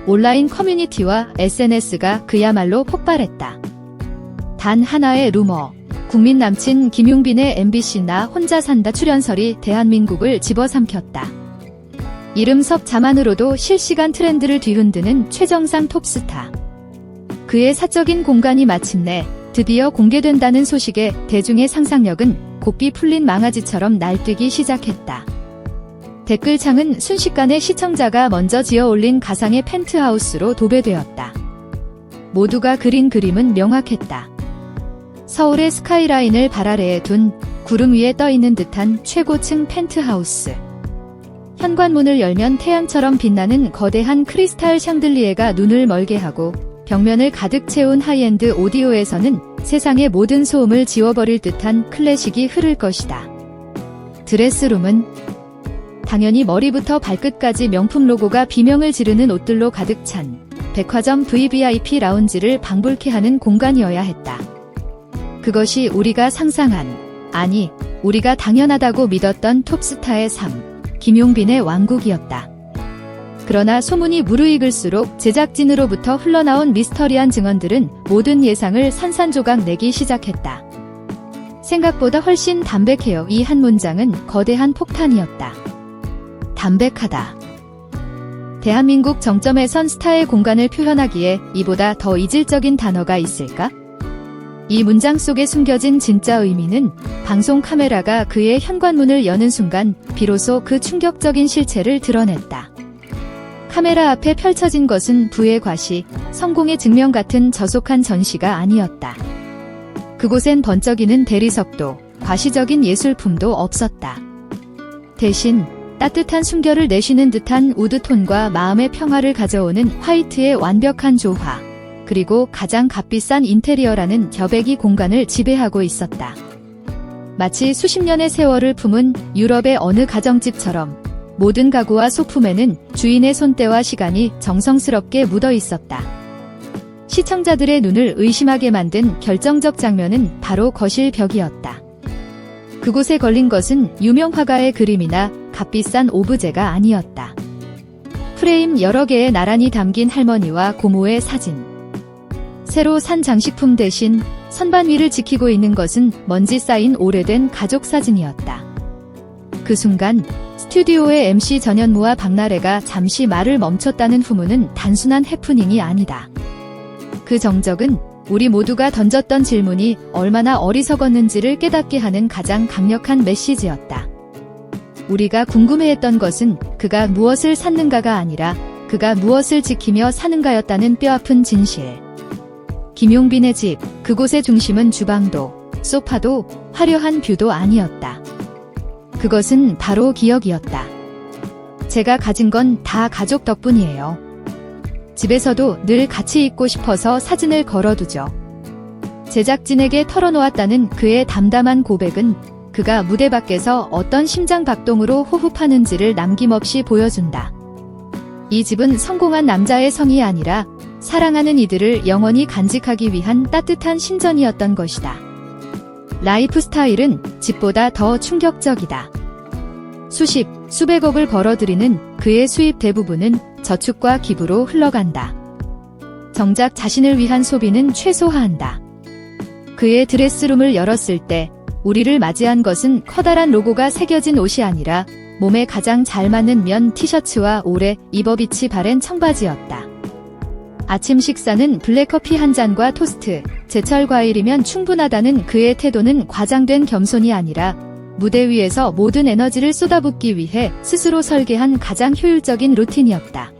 온라인 커뮤니티와 SNS가 그야말로 폭발했다. 단 하나의 루머, 국민 남친 김용빈의 MBC 나 혼자 산다 출연설이 대한민국을 집어삼켰다. 이름 섭자만으로도 실시간 트렌드를 뒤흔드는 최정상 톱스타. 그의 사적인 공간이 마침내 드디어 공개된다는 소식에 대중의 상상력은 곱비 풀린 망아지처럼 날뛰기 시작했다. 댓글창은 순식간에 시청자가 먼저 지어올린 가상의 펜트하우스로 도배되었다. 모두가 그린 그림은 명확했다. 서울의 스카이라인을 발 아래에 둔 구름 위에 떠있는 듯한 최고층 펜트하우스. 현관문을 열면 태양처럼 빛나는 거대한 크리스탈 샹들리에가 눈을 멀게 하고 벽면을 가득 채운 하이엔드 오디오에서는 세상의 모든 소음을 지워버릴 듯한 클래식이 흐를 것이다. 드레스룸은 당연히 머리부터 발끝까지 명품 로고가 비명을 지르는 옷들로 가득 찬 백화점 VVIP 라운지를 방불케 하는 공간이어야 했다. 그것이 우리가 상상한, 아니, 우리가 당연하다고 믿었던 톱스타의 삶, 김용빈의 왕국이었다. 그러나 소문이 무르익을수록 제작진으로부터 흘러나온 미스터리한 증언들은 모든 예상을 산산조각 내기 시작했다. 생각보다 훨씬 담백해요. 이 한 문장은 거대한 폭탄이었다. 담백하다. 대한민국 정점에 선 스타의 공간을 표현하기에 이보다 더 이질적인 단어가 있을까? 이 문장 속에 숨겨진 진짜 의미는 방송 카메라가 그의 현관문을 여는 순간 비로소 그 충격적인 실체를 드러냈다. 카메라 앞에 펼쳐진 것은 부의 과시, 성공의 증명 같은 저속한 전시가 아니었다. 그곳엔 번쩍이는 대리석도, 과시적인 예술품도 없었다. 대신 따뜻한 숨결을 내쉬는 듯한 우드톤과 마음의 평화를 가져오는 화이트의 완벽한 조화, 그리고 가장 값비싼 인테리어라는 여백이 공간을 지배하고 있었다. 마치 수십 년의 세월을 품은 유럽의 어느 가정집처럼 모든 가구와 소품에는 주인의 손때와 시간이 정성스럽게 묻어 있었다. 시청자들의 눈을 의심하게 만든 결정적 장면은 바로 거실 벽이었다. 그곳에 걸린 것은 유명 화가의 그림이나 값비싼 오브제가 아니었다. 프레임 여러 개에 나란히 담긴 할머니와 고모의 사진. 새로 산 장식품 대신 선반 위를 지키고 있는 것은 먼지 쌓인 오래된 가족 사진이었다. 그 순간 스튜디오의 MC 전현무와 박나래가 잠시 말을 멈췄다는 후문은 단순한 해프닝이 아니다. 그 정적은 우리 모두가 던졌던 질문이 얼마나 어리석었는지를 깨닫게 하는 가장 강력한 메시지였다. 우리가 궁금해했던 것은 그가 무엇을 샀는가가 아니라 그가 무엇을 지키며 사는가였다는 뼈아픈 진실. 김용빈의 집, 그곳의 중심은 주방도, 소파도, 화려한 뷰도 아니었다. 그것은 바로 기억이었다. 제가 가진 건 다 가족 덕분이에요. 집에서도 늘 같이 있고 싶어서 사진을 걸어두죠. 제작진에게 털어놓았다는 그의 담담한 고백은 그가 무대 밖에서 어떤 심장 박동으로 호흡하는지를 남김없이 보여준다. 이 집은 성공한 남자의 성이 아니라 사랑하는 이들을 영원히 간직하기 위한 따뜻한 신전이었던 것이다. 라이프 스타일은 집보다 더 충격적이다. 수십, 수백억을 벌어들이는 그의 수입 대부분은 저축과 기부로 흘러간다. 정작 자신을 위한 소비는 최소화한다. 그의 드레스룸을 열었을 때 우리를 맞이한 것은 커다란 로고가 새겨진 옷이 아니라 몸에 가장 잘 맞는 면 티셔츠와 오래 입어비치 바랜 청바지였다. 아침 식사는 블랙커피 한 잔과 토스트, 제철 과일이면 충분하다는 그의 태도는 과장된 겸손이 아니라 무대 위에서 모든 에너지를 쏟아붓기 위해 스스로 설계한 가장 효율적인 루틴이었다.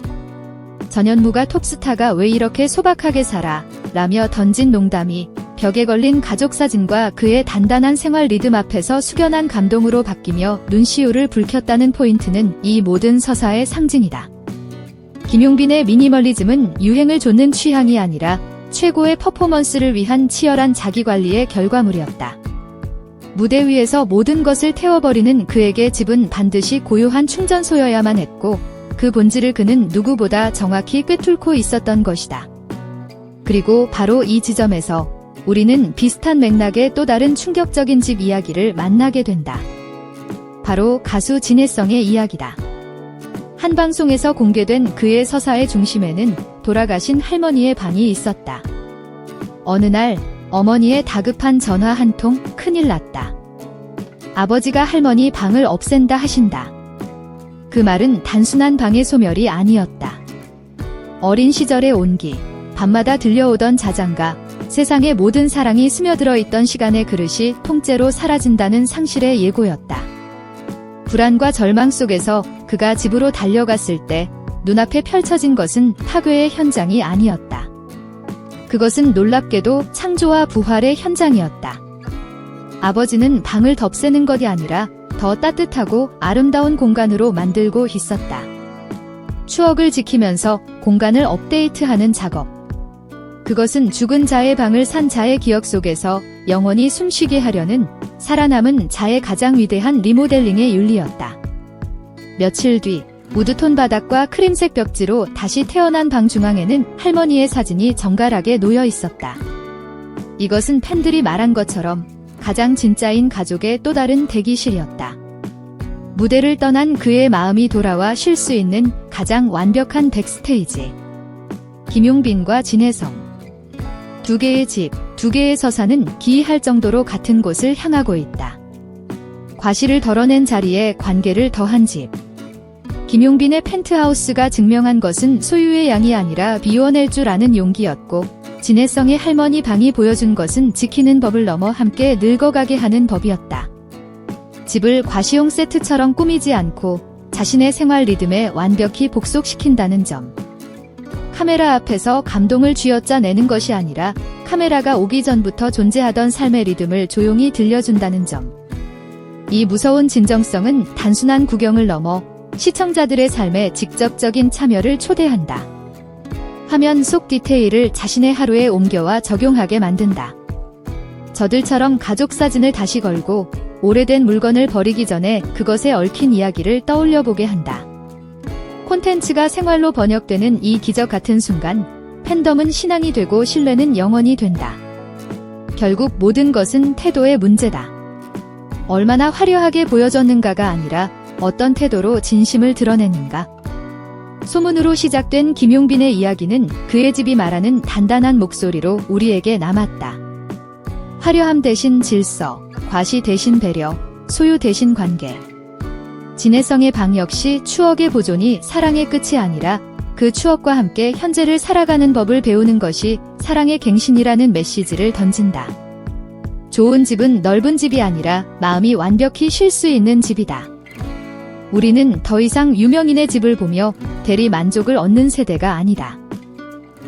전현무가 톱스타가 왜 이렇게 소박하게 살아? 라며 던진 농담이 벽에 걸린 가족 사진과 그의 단단한 생활 리듬 앞에서 숙연한 감동으로 바뀌며 눈시울을 붉혔다는 포인트는 이 모든 서사의 상징이다. 김용빈의 미니멀리즘은 유행을 좇는 취향이 아니라 최고의 퍼포먼스를 위한 치열한 자기관리의 결과물이었다. 무대 위에서 모든 것을 태워버리는 그에게 집은 반드시 고요한 충전소여야만 했고 그 본질을 그는 누구보다 정확히 꿰뚫고 있었던 것이다. 그리고 바로 이 지점에서 우리는 비슷한 맥락의 또 다른 충격적인 집 이야기를 만나게 된다. 바로 가수 진해성의 이야기다. 한 방송에서 공개된 그의 서사의 중심에는 돌아가신 할머니의 방이 있었다. 어느 날 어머니의 다급한 전화 한 통, 큰일 났다. 아버지가 할머니 방을 없앤다 하신다. 그 말은 단순한 방의 소멸이 아니었다. 어린 시절의 온기, 밤마다 들려오던 자장가, 세상의 모든 사랑이 스며들어 있던 시간의 그릇이 통째로 사라진다는 상실의 예고였다. 불안과 절망 속에서 그가 집으로 달려갔을 때 눈앞에 펼쳐진 것은 파괴의 현장이 아니었다. 그것은 놀랍게도 창조와 부활의 현장이었다. 아버지는 방을 덮새는 것이 아니라 더 따뜻하고 아름다운 공간으로 만들고 있었다. 추억을 지키면서 공간을 업데이트하는 작업. 그것은 죽은 자의 방을 산 자의 기억 속에서 영원히 숨쉬게 하려는 살아남은 자의 가장 위대한 리모델링의 윤리였다. 며칠 뒤 우드톤 바닥과 크림색 벽지로 다시 태어난 방 중앙에는 할머니의 사진이 정갈하게 놓여 있었다. 이것은 팬들이 말한 것처럼 가장 진짜인 가족의 또 다른 대기실이었다. 무대를 떠난 그의 마음이 돌아와 쉴 수 있는 가장 완벽한 백스테이지. 김용빈과 진혜성. 두 개의 집, 두 개의 서사는 기이할 정도로 같은 곳을 향하고 있다. 과실을 덜어낸 자리에 관계를 더한 집. 김용빈의 펜트하우스가 증명한 것은 소유의 양이 아니라 비워낼 줄 아는 용기였고, 진혜성의 할머니 방이 보여준 것은 지키는 법을 넘어 함께 늙어가게 하는 법이었다. 집을 과시용 세트처럼 꾸미지 않고 자신의 생활 리듬에 완벽히 복속시킨다는 점. 카메라 앞에서 감동을 쥐어짜내는 것이 아니라 카메라가 오기 전부터 존재하던 삶의 리듬을 조용히 들려준다는 점. 이 무서운 진정성은 단순한 구경을 넘어 시청자들의 삶에 직접적인 참여를 초대한다. 화면 속 디테일을 자신의 하루에 옮겨와 적용하게 만든다. 저들처럼 가족 사진을 다시 걸고 오래된 물건을 버리기 전에 그것에 얽힌 이야기를 떠올려보게 한다. 콘텐츠가 생활로 번역되는 이 기적 같은 순간, 팬덤은 신앙이 되고 신뢰는 영원이 된다. 결국 모든 것은 태도의 문제다. 얼마나 화려하게 보여졌는가가 아니라 어떤 태도로 진심을 드러내는가. 소문으로 시작된 김용빈의 이야기는 그의 집이 말하는 단단한 목소리로 우리에게 남았다. 화려함 대신 질서, 과시 대신 배려, 소유 대신 관계. 진혜성의 방 역시 추억의 보존이 사랑의 끝이 아니라 그 추억과 함께 현재를 살아가는 법을 배우는 것이 사랑의 갱신이라는 메시지를 던진다. 좋은 집은 넓은 집이 아니라 마음이 완벽히 쉴 수 있는 집이다. 우리는 더 이상 유명인의 집을 보며 대리 만족을 얻는 세대가 아니다.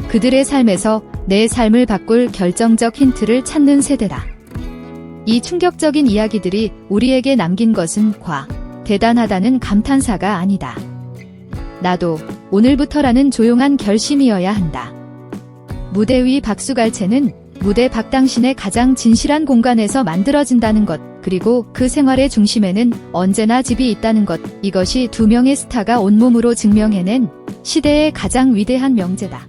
그들의 삶에서 내 삶을 바꿀 결정적 힌트를 찾는 세대다. 이 충격적인 이야기들이 우리에게 남긴 것은 대단하다는 감탄사가 아니다. 나도 오늘부터라는 조용한 결심이어야 한다. 무대 위 박수갈채는 무대 밖 당신의 가장 진실한 공간에서 만들어진다는 것, 그리고 그 생활의 중심에는 언제나 집이 있다는 것, 이것이 두 명의 스타가 온몸으로 증명해낸 시대의 가장 위대한 명제다.